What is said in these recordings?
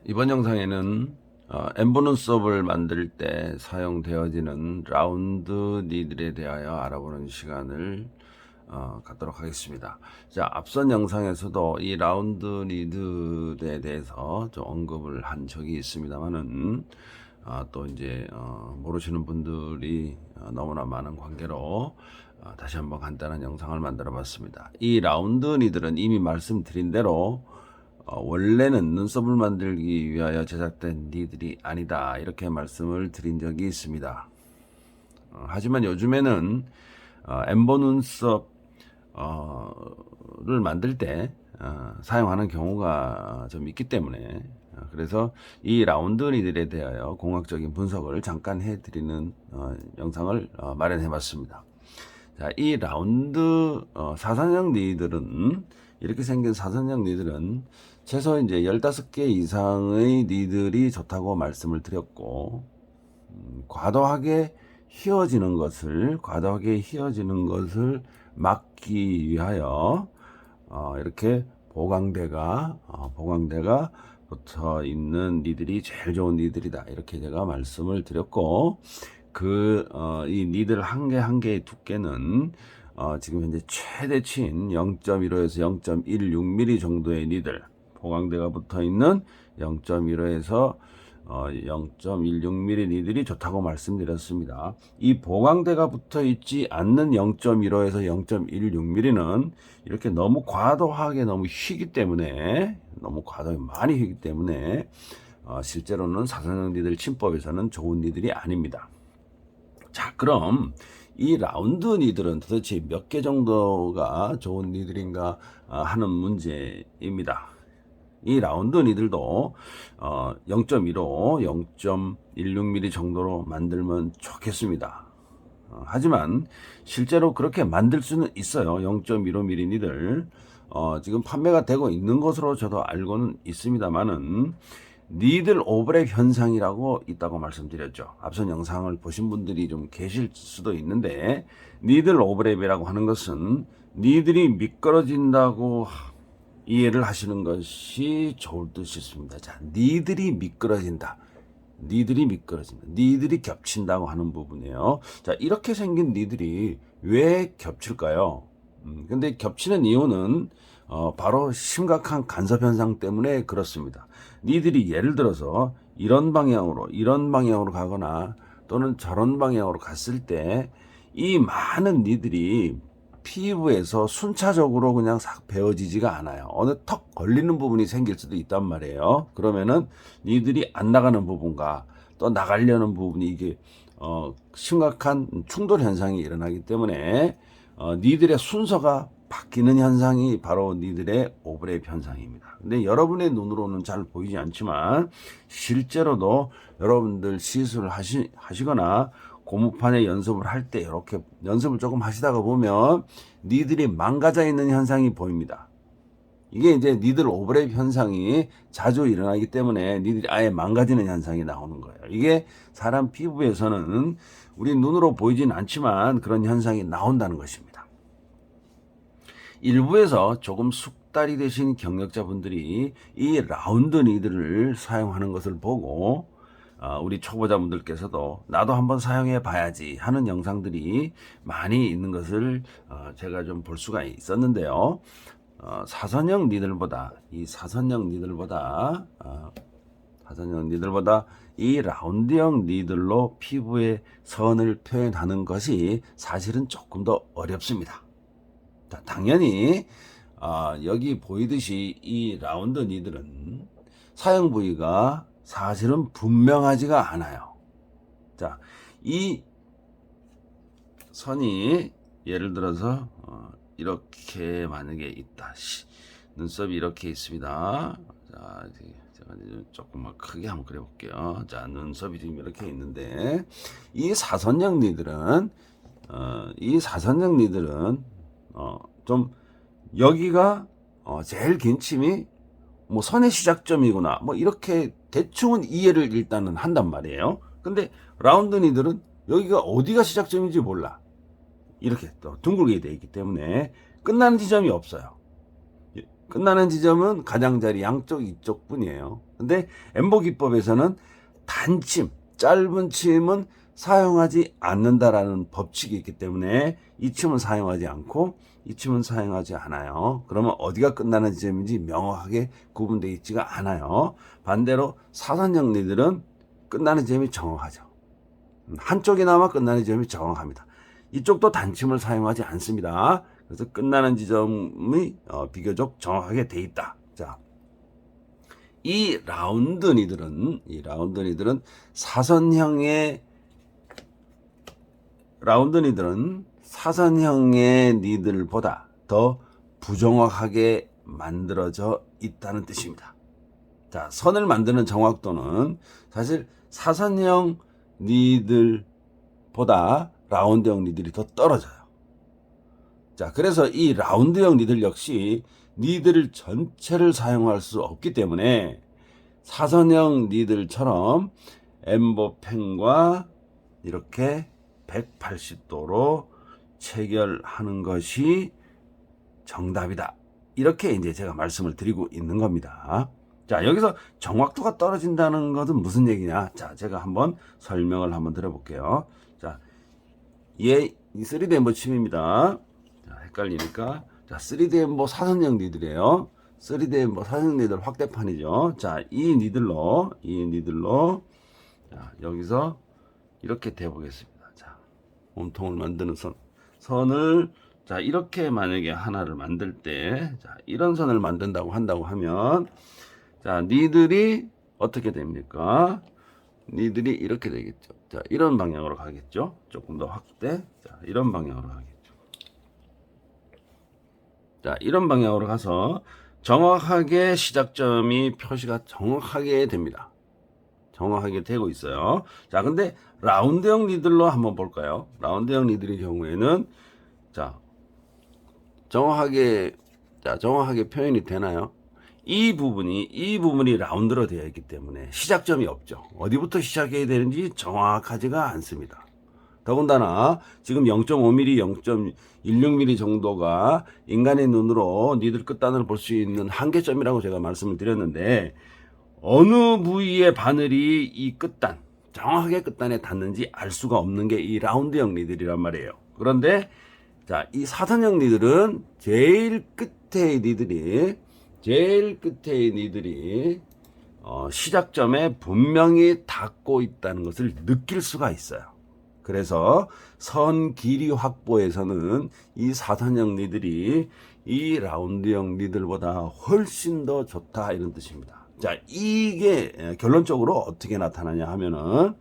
이번 영상에는 엠보는 수업을 만들 때 사용되어지는 라운드 니들에 대하여 알아보는 시간을 갖도록 하겠습니다. 자, 앞선 영상에서도 이 라운드 니들에 대해서 좀 언급을 한 적이 있습니다만은 또 이제 모르시는 분들이 너무나 많은 관계로 다시 한번 간단한 영상을 만들어 봤습니다. 이 라운드 니들은 이미 말씀드린 대로 원래는 눈썹을 만들기 위하여 제작된 니들이 아니다, 이렇게 말씀을 드린 적이 있습니다. 하지만 요즘에는 엠보 눈썹을 만들 때 사용하는 경우가 좀 있기 때문에 그래서 이 라운드 니들에 대하여 공학적인 분석을 잠깐 해드리는 영상을 마련해 봤습니다. 자, 이 라운드 사선형 니들은, 이렇게 생긴 사선형 니들은 최소 이제 15개 이상의 니들이 좋다고 말씀을 드렸고, 과도하게 휘어지는 것을 막기 위하여 이렇게 보강대가 붙어 있는 니들이 제일 좋은 니들이다, 이렇게 제가 말씀을 드렸고, 이 니들 한 개 한 개의 두께는 지금 현재 최대치인 0.15에서 0.16mm 정도의 니들, 보강대가 붙어 있는 0.15에서 0.16mm 니들이 좋다고 말씀드렸습니다. 이 보강대가 붙어 있지 않는 0.15에서 0.16mm는 이렇게 너무 과도하게 많이 휘기 때문에 실제로는 사선형 니들 침법에서는 좋은 니들이 아닙니다. 자, 그럼 이 라운드 니들은 도대체 몇 개 정도가 좋은 니들인가 하는 문제입니다. 이 라운드 니들도 0.15, 0.16mm 정도로 만들면 좋겠습니다. 하지만 실제로 그렇게 만들 수는 있어요. 0.15mm 니들 지금 판매가 되고 있는 것으로 저도 알고는 있습니다만은, 니들 오버랩 현상이라고 있다고 말씀드렸죠. 앞선 영상을 보신 분들이 좀 계실 수도 있는데, 니들 오버랩이라고 하는 것은 니들이 미끄러진다고 이해를 하시는 것이 좋을 듯 싶습니다. 자, 니들이 니들이 겹친다고 하는 부분이에요. 자, 이렇게 생긴 니들이 왜 겹칠까요? 근데 겹치는 이유는 바로 심각한 간섭 현상 때문에 그렇습니다. 니들이 예를 들어서 이런 방향으로 가거나 또는 저런 방향으로 갔을 때 이 많은 니들이 피부에서 순차적으로 그냥 싹 베어지지가 않아요. 어느 턱 걸리는 부분이 생길 수도 있단 말이에요. 그러면은 니들이 안 나가는 부분과 또 나가려는 부분이 이게 심각한 충돌 현상이 일어나기 때문에 니들의 순서가 바뀌는 현상이 바로 니들의 오버랩 현상입니다. 근데 여러분의 눈으로는 잘 보이지 않지만 실제로도 여러분들 시술을 하시거나 고무판에 연습을 할 때 이렇게 연습을 조금 하시다가 보면 니들이 망가져 있는 현상이 보입니다. 이게 이제 니들 오버랩 현상이 자주 일어나기 때문에 니들이 아예 망가지는 현상이 나오는 거예요. 이게 사람 피부에서는 우리 눈으로 보이진 않지만 그런 현상이 나온다는 것입니다. 일부에서 조금 숙달이 되신 경력자분들이 이 라운드 니들을 사용하는 것을 보고 우리 초보자분들께서도 나도 한번 사용해 봐야지 하는 영상들이 많이 있는 것을 제가 좀 볼 수가 있었는데요. 사선형 니들보다 이 라운드형 니들로 피부의 선을 표현하는 것이 사실은 조금 더 어렵습니다. 자, 당연히 여기 보이듯이 이 라운드 니들은 사용 부위가 사실은 분명하지가 않아요. 자, 이 선이 예를 들어서 이렇게 만약에 있다. 눈썹이 이렇게 있습니다. 자, 제가 조금만 크게 한번 그려볼게요. 자, 눈썹이 지금 이렇게 있는데 이 사선형 니들은 좀 여기가 제일 긴 침이 뭐 선의 시작점이구나, 뭐 이렇게 대충은 이해를 일단은 한단 말이에요. 근데 라운드 니들은 여기가 어디가 시작점인지 몰라. 이렇게 또 둥글게 되어 있기 때문에 끝나는 지점이 없어요. 끝나는 지점은 가장자리 양쪽 이쪽 뿐이에요. 근데 엠보 기법에서는 단침, 짧은 침은 사용하지 않는다라는 법칙이 있기 때문에 이 침은 사용하지 않고 이 침은 사용하지 않아요. 그러면 어디가 끝나는 지점인지 명확하게 구분되어 있지가 않아요. 반대로 사선형 니들은 끝나는 지점이 정확하죠. 한쪽이나마 끝나는 지점이 정확합니다. 이쪽도 단침을 사용하지 않습니다. 그래서 끝나는 지점이 비교적 정확하게 돼 있다. 자, 이 라운드 니들은 사선형의 니들보다 더 부정확하게 만들어져 있다는 뜻입니다. 자, 선을 만드는 정확도는 사실 사선형 니들보다 라운드형 니들이 더 떨어져요. 자, 그래서 이 라운드형 니들 역시 니들 전체를 사용할 수 없기 때문에 사선형 니들처럼 엠보펜과 이렇게 180도로 체결하는 것이 정답이다. 이렇게 이제 제가 말씀을 드리고 있는 겁니다. 자, 여기서 정확도가 떨어진다는 것은 무슨 얘기냐? 자, 제가 한번 설명을 한번 드려볼게요. 자, 이 3D 엠보 침입니다. 자, 헷갈리니까. 자, 3D 엠보 사선형 니들이에요. 3D 엠보 사선형 니들 확대판이죠. 자, 이 니들로, 자, 여기서 이렇게 대보겠습니다. 자, 몸통을 만드는 선을, 자, 이렇게 만약에 하나를 만들 때, 자, 이런 선을 만든다고 한다고 하면, 자, 니들이 어떻게 됩니까? 니들이 이렇게 되겠죠. 자, 이런 방향으로 가겠죠. 조금 더 확대. 자, 이런 방향으로 가겠죠. 자, 이런 방향으로 가서 정확하게 시작점이 표시가 정확하게 됩니다. 정확하게 되고 있어요. 자, 근데 라운드형 니들로 한번 볼까요? 라운드형 니들의 경우에는 자, 정확하게 표현이 되나요? 이 부분이 라운드로 되어 있기 때문에 시작점이 없죠. 어디부터 시작해야 되는지 정확하지가 않습니다. 더군다나 지금 0.5mm, 0.16mm 정도가 인간의 눈으로 니들 끝단을 볼 수 있는 한계점이라고 제가 말씀을 드렸는데 어느 부위의 바늘이 이 끝단, 정확하게 끝단에 닿는지 알 수가 없는 게 이 라운드형 니들이란 말이에요. 그런데 자, 이 사선형 니들은 제일 끝에 니들이 시작점에 분명히 닿고 있다는 것을 느낄 수가 있어요. 그래서 선 길이 확보에서는 이 사선형 니들이 이 라운드형 니들보다 훨씬 더 좋다, 이런 뜻입니다. 자, 이게 결론적으로 어떻게 나타나냐 하면은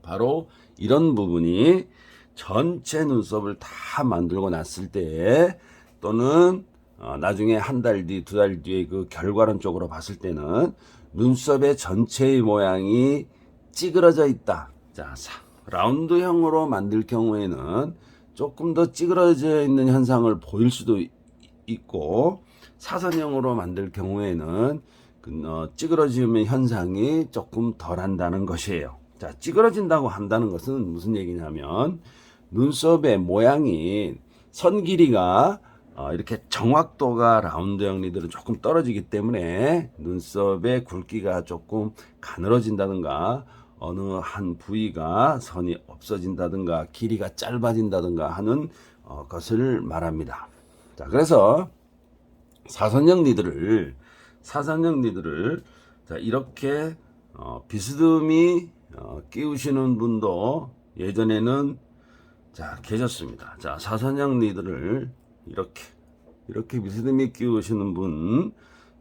바로 이런 부분이 전체 눈썹을 다 만들고 났을 때 또는 나중에 한 달 뒤, 두 달 뒤에 그 결과론적으로 봤을 때는 눈썹의 전체의 모양이 찌그러져 있다. 자, 라운드형으로 만들 경우에는 조금 더 찌그러져 있는 현상을 보일 수도 있고, 사선형으로 만들 경우에는 찌그러지는 현상이 조금 덜 한다는 것이에요. 자, 찌그러진다고 한다는 것은 무슨 얘기냐면 눈썹의 모양이 선 길이가 이렇게 정확도가 라운드형 니들은 조금 떨어지기 때문에 눈썹의 굵기가 조금 가늘어진다든가 어느 한 부위가 선이 없어진다든가 길이가 짧아진다든가 하는 것을 말합니다. 자, 그래서 사선형 니들을 자, 이렇게 비스듬히 끼우시는 분도 예전에는 자, 계셨습니다. 자, 사선형 니들을 이렇게 비스듬히 끼우시는 분,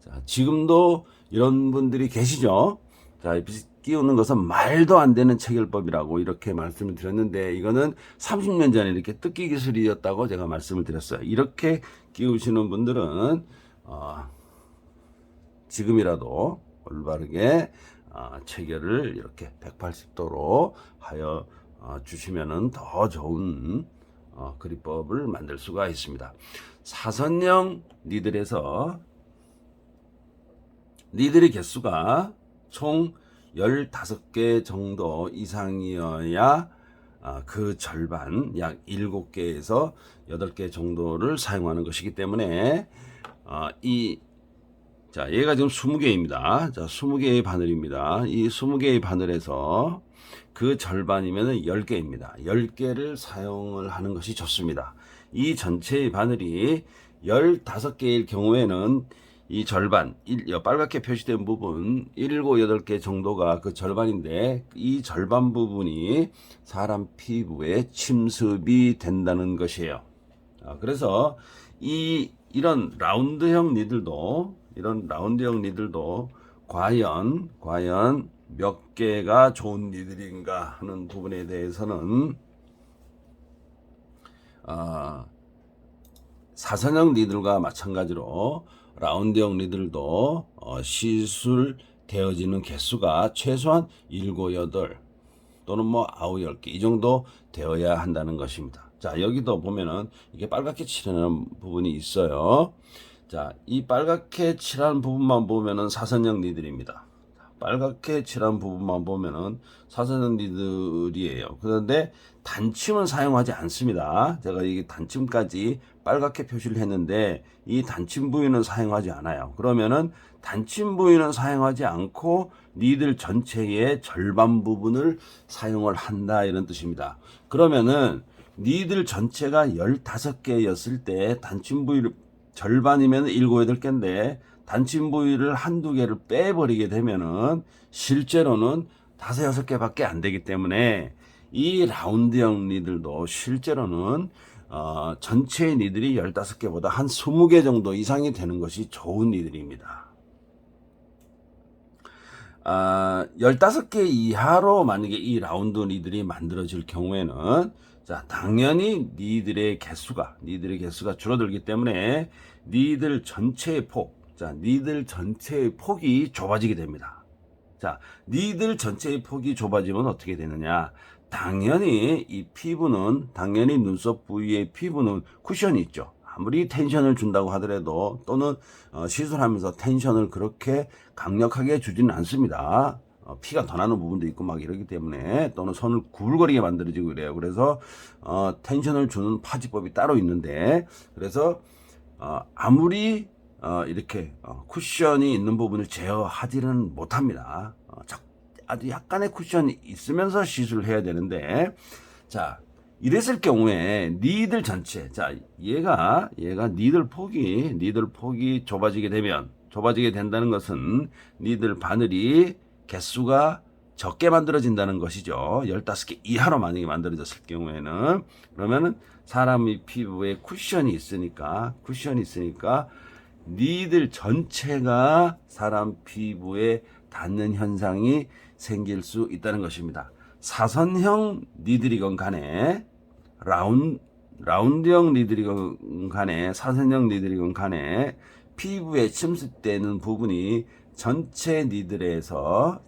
자, 지금도 이런 분들이 계시죠. 자, 끼우는 것은 말도 안 되는 체결법이라고 이렇게 말씀을 드렸는데, 이거는 30년 전에 이렇게 뜯기 기술이었다고 제가 말씀을 드렸어요. 이렇게 끼우시는 분들은 지금이라도 올바르게 체결을 이렇게 180도로 하여 주시면은 더 좋은 그립법을 만들 수가 있습니다. 사선형 니들에서 니들의 개수가 총 15개 정도 이상이어야 그 절반 약 7개에서 8개 정도를 사용하는 것이기 때문에 자, 얘가 지금 20개입니다. 자, 20개의 바늘입니다. 이 20개의 바늘에서 그 절반이면 10개입니다. 10개를 사용을 하는 것이 좋습니다. 이 전체의 바늘이 15개일 경우에는 이 절반, 빨갛게 표시된 부분 7, 8개 정도가 그 절반인데, 이 절반 부분이 사람 피부에 침습이 된다는 것이에요. 그래서 이런 라운드형 니들도 과연 몇 개가 좋은 니들인가 하는 부분에 대해서는 사선형 니들과 마찬가지로 라운드형 니들도 시술되어지는 개수가 최소한 7, 8 또는 9, 10개 이 정도 되어야 한다는 것입니다. 자, 여기도 보면은 이게 빨갛게 칠하는 부분이 있어요. 자, 이 빨갛게 칠한 부분만 보면은 사선형 니들입니다. 빨갛게 칠한 부분만 보면은 사선형 니들이에요. 그런데 단침은 사용하지 않습니다. 제가 이 단침까지 빨갛게 표시를 했는데 이 단침 부위는 사용하지 않아요. 그러면은 단침 부위는 사용하지 않고 니들 전체의 절반 부분을 사용을 한다, 이런 뜻입니다. 그러면은 니들 전체가 15개였을 때 단침 부위를 절반이면 7, 8개인데 단침 부위를 한두 개를 빼버리게 되면은 실제로는 5, 6개밖에 안 되기 때문에 이 라운드형 니들도 실제로는 전체의 니들이 15개보다 한 20개 정도 이상이 되는 것이 좋은 니들입니다. 15개 이하로 만약에 이 라운드 니들이 만들어질 경우에는, 자, 당연히 니들의 개수가 줄어들기 때문에 니들 전체의 폭이 좁아지게 됩니다. 자, 니들 전체의 폭이 좁아지면 어떻게 되느냐? 당연히 당연히 눈썹 부위의 피부는 쿠션이 있죠. 아무리 텐션을 준다고 하더라도, 또는 시술하면서 텐션을 그렇게 강력하게 주지는 않습니다. 피가 더 나는 부분도 있고 막 이러기 때문에, 또는 손을 구불거리게 만들어지고 그래요. 그래서 텐션을 주는 파지법이 따로 있는데, 그래서 아무리 이렇게 쿠션이 있는 부분을 제어하지는 못합니다. 아주 약간의 쿠션이 있으면서 시술을 해야 되는데, 자, 이랬을 경우에 니들 전체, 자, 얘가 니들 폭이 좁아지게 된다는 것은 니들 바늘이 개수가 적게 만들어진다는 것이죠. 15개 이하로 만약에 만들어졌을 경우에는, 그러면은 사람의 피부에 쿠션이 있으니까 니들 전체가 사람 피부에 닿는 현상이 생길 수 있다는 것입니다. 사선형 니들이건 간에, 라운드형 니들이건 간에, 사선형 니들이건 간에 피부에 침습되는 부분이 전체 니들에서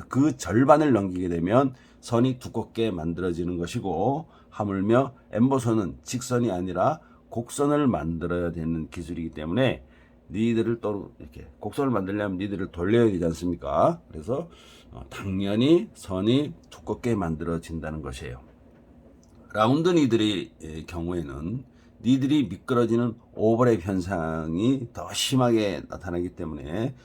그 절반을 넘기게 되면 선이 두껍게 만들어지는 것이고, 하물며 엠보서는 직선이 아니라 곡선을 만들어야 되는 기술이기 때문에 니들을 또 이렇게 곡선을 만들려면 니들을 돌려야 되지 않습니까? 그래서 당연히 선이 두껍게 만들어진다는 것이에요. 라운드 니들의 경우에는 니들이 미끄러지는 오버랩 현상이 더 심하게 나타나기 때문에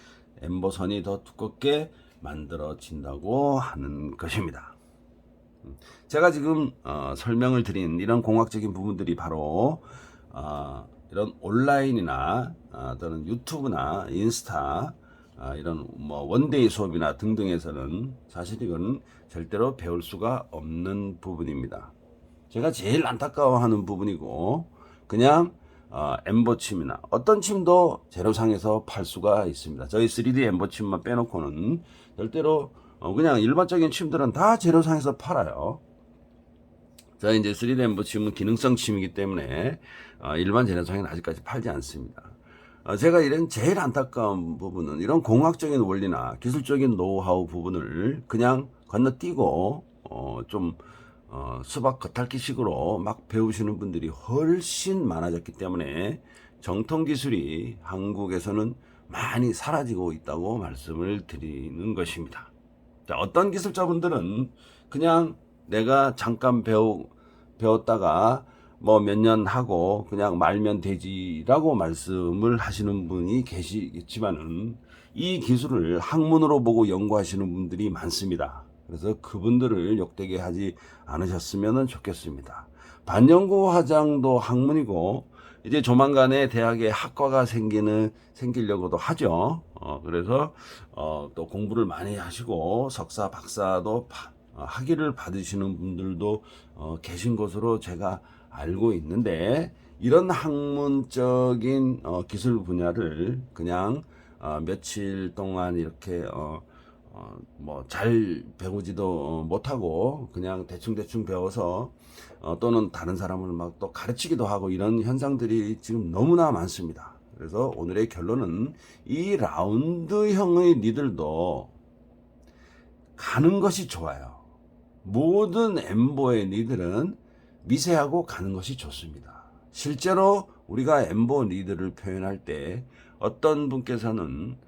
엠보선이 더 두껍게 만들어진다고 하는 것입니다. 제가 지금 설명을 드린 이런 공학적인 부분들이 바로 이런 온라인이나 또는 유튜브나 인스타, 이런 원데이 수업이나 등등에서는 사실 이건 절대로 배울 수가 없는 부분입니다. 제가 제일 안타까워하는 부분이고, 그냥 엠보침이나 어떤 침도 재료상에서 팔 수가 있습니다. 저희 3D 엠보침만 빼놓고는 절대로 그냥 일반적인 침들은 다 재료상에서 팔아요. 자, 이제 3D 엠보침은 기능성 침이기 때문에 일반 재료상에는 아직까지 팔지 않습니다. 제가 이런 제일 안타까운 부분은 이런 공학적인 원리나 기술적인 노하우 부분을 그냥 건너뛰고 수박 겉핥기식으로 막 배우시는 분들이 훨씬 많아졌기 때문에 정통 기술이 한국에서는 많이 사라지고 있다고 말씀을 드리는 것입니다. 자, 어떤 기술자분들은 그냥 내가 잠깐 배웠다가 뭐 몇 년 하고 그냥 말면 되지라고 말씀을 하시는 분이 계시겠지만은 이 기술을 학문으로 보고 연구하시는 분들이 많습니다. 그래서 그분들을 욕되게 하지 않으셨으면 좋겠습니다. 반영구 화장도 학문이고 이제 조만간에 대학에 학과가 생기려고도 하죠. 그래서 또 공부를 많이 하시고 석사, 박사도 학위를 받으시는 분들도 계신 것으로 제가 알고 있는데 이런 학문적인 기술 분야를 그냥 며칠 동안 이렇게 뭐 잘 배우지도 못하고 그냥 대충 배워서 또는 다른 사람을 막 또 가르치기도 하고 이런 현상들이 지금 너무나 많습니다. 그래서 오늘의 결론은 이 라운드형의 니들도 가는 것이 좋아요. 모든 엠보의 니들은 미세하고 가는 것이 좋습니다. 실제로 우리가 엠보 니들을 표현할 때 어떤 분께서는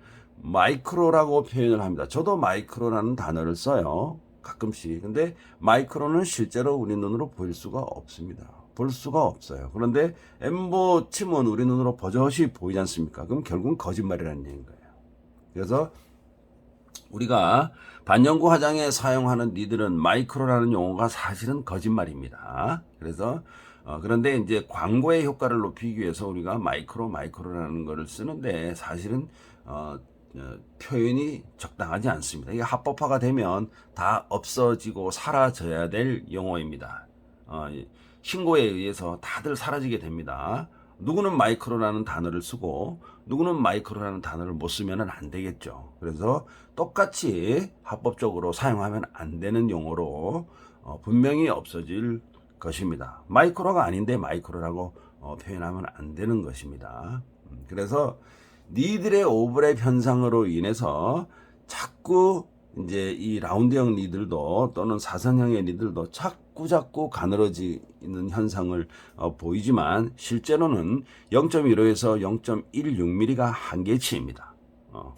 마이크로라고 표현을 합니다. 저도 마이크로라는 단어를 써요. 가끔씩. 근데 마이크로는 실제로 우리 눈으로 보일 수가 없습니다. 볼 수가 없어요. 그런데 엠보 침은 우리 눈으로 버젓이 보이지 않습니까? 그럼 결국은 거짓말이라는 얘기인 거예요. 그래서 우리가 반영구 화장에 사용하는 니들은 마이크로라는 용어가 사실은 거짓말입니다. 그래서 그런데 이제 광고의 효과를 높이기 위해서 우리가 마이크로라는 거를 쓰는데 사실은 표현이 적당하지 않습니다. 이게 합법화가 되면 다 없어지고 사라져야 될 용어입니다. 신고에 의해서 다들 사라지게 됩니다. 누구는 마이크로라는 단어를 쓰고 누구는 마이크로라는 단어를 못 쓰면 안 되겠죠. 그래서 똑같이 합법적으로 사용하면 안 되는 용어로 분명히 없어질 것입니다. 마이크로가 아닌데 마이크로라고 표현하면 안 되는 것입니다. 그래서 니들의 오버랩 현상으로 인해서 자꾸 이제 이 라운드형 니들도 또는 사선형의 니들도 자꾸 가늘어지는 현상을 보이지만 실제로는 0.15에서 0.16mm가 한계치입니다.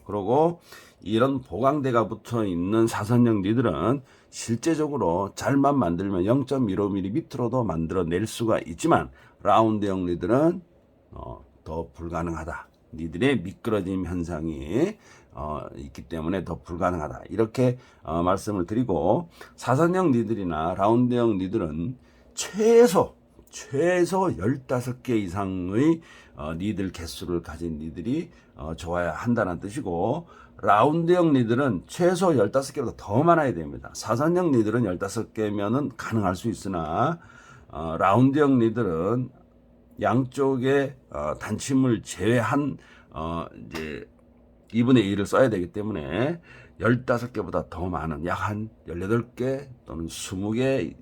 그리고 이런 보강대가 붙어 있는 사선형 니들은 실제적으로 잘만 만들면 0.15mm 밑으로도 만들어낼 수가 있지만 라운드형 니들은 더 불가능하다. 니들의 미끄러짐 현상이 있기 때문에 더 불가능하다. 이렇게 말씀을 드리고 사선형 니들이나 라운드형 니들은 최소 15개 이상의 니들 개수를 가진 니들이 좋아야 한다는 뜻이고 라운드형 니들은 최소 15개보다 더 많아야 됩니다. 사선형 니들은 15개면은 가능할 수 있으나 라운드형 니들은 양쪽에 단침을 제외한 이제 2분의 1을 써야 되기 때문에 15개보다 더 많은 약 한 18개 또는 20개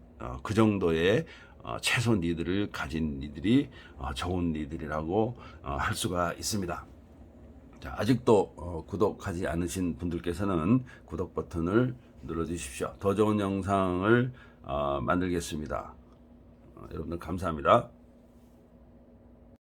그 정도의 최소 니들을 가진 니들이 좋은 니들이라고 할 수가 있습니다. 자, 아직도 구독하지 않으신 분들께서는 구독 버튼을 눌러 주십시오. 더 좋은 영상을 만들겠습니다. 여러분들 감사합니다.